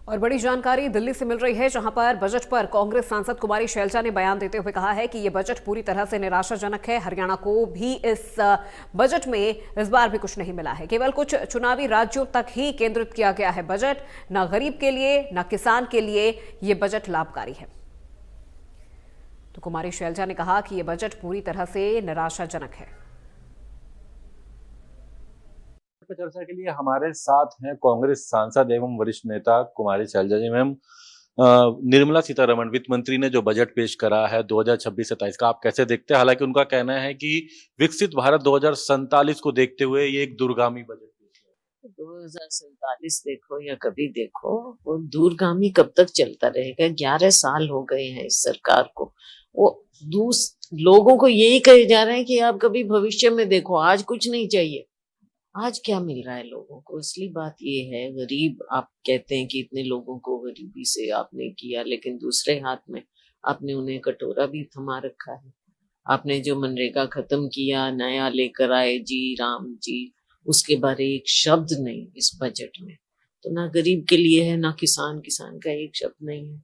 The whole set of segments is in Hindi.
और बड़ी जानकारी दिल्ली से मिल रही है, जहां पर बजट पर कांग्रेस सांसद कुमारी शैलजा ने बयान देते हुए कहा है कि यह बजट पूरी तरह से निराशाजनक है। हरियाणा को भी इस बजट में इस बार भी कुछ नहीं मिला है। केवल कुछ चुनावी राज्यों तक ही केंद्रित किया गया है बजट। न गरीब के लिए न किसान के लिए यह बजट लाभकारी है। तो कुमारी शैलजा ने कहा कि यह बजट पूरी तरह से निराशाजनक है। पे चर्चा के लिए हमारे साथ हैं कांग्रेस सांसद एवं वरिष्ठ नेता कुमारी शैलजा जी। मैम, निर्मला सीतारमण वित्त मंत्री ने जो बजट पेश करा है 2026-27 का, आप कैसे देखते हैं? हालांकि उनका कहना है कि विकसित भारत 2047 को देखते हुए ये एक दूरगामी बजट पेश है। 2047 देखो या कभी देखो, वो दूरगामी कब तक चलता रहेगा? 11 साल हो गए हैं इस सरकार को। वो लोगों को यही कहे जा रहे हैं कि आप कभी भविष्य में देखो, आज कुछ नहीं चाहिए। आज क्या मिल रहा है लोगों को? असली बात ये है, गरीब, आप कहते हैं कि इतने लोगों को गरीबी से आपने किया, लेकिन दूसरे हाथ में आपने उन्हें कटोरा भी थमा रखा है। आपने जो मनरेगा खत्म किया, नया लेकर आए जी राम जी, उसके बारे एक शब्द नहीं इस बजट में। तो ना गरीब के लिए है, ना किसान का एक शब्द नहीं है।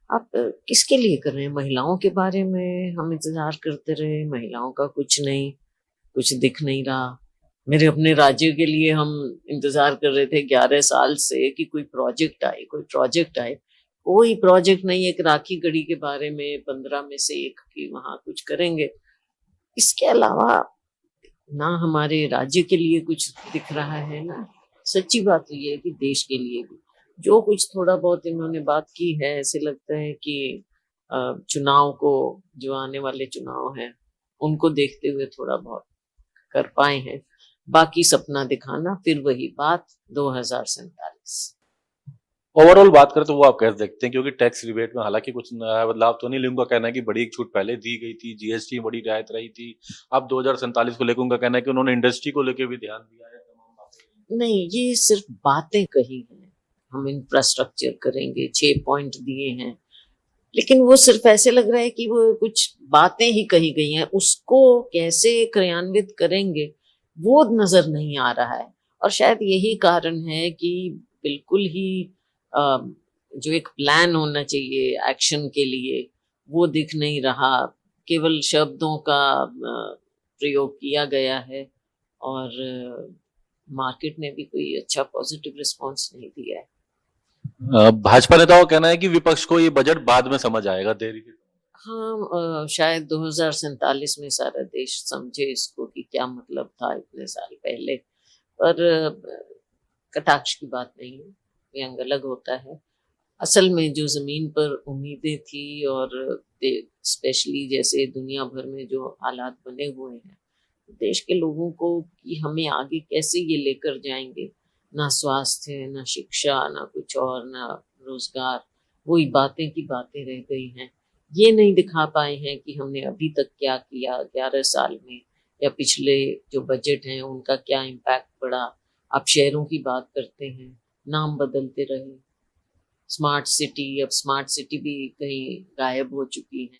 आप किसके लिए कर रहे हैं? महिलाओं के बारे में हम इंतजार करते रहे, महिलाओं का कुछ नहीं, कुछ दिख नहीं रहा। मेरे अपने राज्य के लिए हम इंतजार कर रहे थे 11 साल से कि कोई प्रोजेक्ट आए, कोई प्रोजेक्ट नहीं। एक राखी गढ़ी के बारे में 15 में से एक की वहां कुछ करेंगे, इसके अलावा ना हमारे राज्य के लिए कुछ दिख रहा है ना। सच्ची बात तो ये है कि देश के लिए भी जो कुछ थोड़ा बहुत इन्होंने बात की है, ऐसे लगता है कि चुनाव को, जो आने वाले चुनाव हैं उनको देखते हुए थोड़ा बहुत कर पाए हैं। बाकी सपना दिखाना, फिर वही बात 2047। ओवरऑल बात करें तो वो आप कैसे देखते हैं? क्योंकि टैक्स रिबेट में हालांकि कुछ नया बदलाव तो नहीं, लेकिन उनका कहना है कि बड़ी एक छूट पहले दी गई थी, जीएसटी में बड़ी रियायत रही थी। अब 2047 को लेकर उनका कहना है कि उन्होंने इंडस्ट्री को लेकर भी ध्यान दिया है, तमाम बातें। नहीं, ये सिर्फ बातें कही हैं, हम इंफ्रास्ट्रक्चर करेंगे, 6 पॉइंट दिए हैं, लेकिन वो सिर्फ ऐसे लग रहा है कि वो कुछ बातें ही कही गई हैं। उसको कैसे क्रियान्वित करेंगे वो नजर नहीं आ रहा है। और शायद यही कारण है कि बिल्कुल ही जो एक प्लान होना चाहिए एक्शन के लिए, वो दिख नहीं रहा। केवल शब्दों का प्रयोग किया गया है और मार्केट ने भी कोई अच्छा पॉजिटिव रिस्पांस नहीं दिया है। भाजपा नेताओं का कहना है कि विपक्ष को ये बजट बाद में समझ आएगा, देरी के। हाँ, शायद 2047 में सारा देश समझे इसको कि क्या मतलब था इतने साल पहले। पर कटाक्ष की बात नहीं है, व्यंग अलग होता है। असल में जो जमीन पर उम्मीदें थी और स्पेशली जैसे दुनिया भर में जो हालात बने हुए हैं देश के लोगों को कि हमें आगे कैसे ये लेकर जाएंगे, ना स्वास्थ्य, ना शिक्षा, ना कुछ और, ना रोजगार, वही बातें की बातें रह गई हैं। ये नहीं दिखा पाए हैं कि हमने अभी तक क्या किया 11 साल में, या पिछले जो बजट हैं उनका क्या इम्पैक्ट पड़ा। आप शहरों की बात करते हैं, नाम बदलते रहे, स्मार्ट सिटी, अब स्मार्ट सिटी भी कहीं गायब हो चुकी है।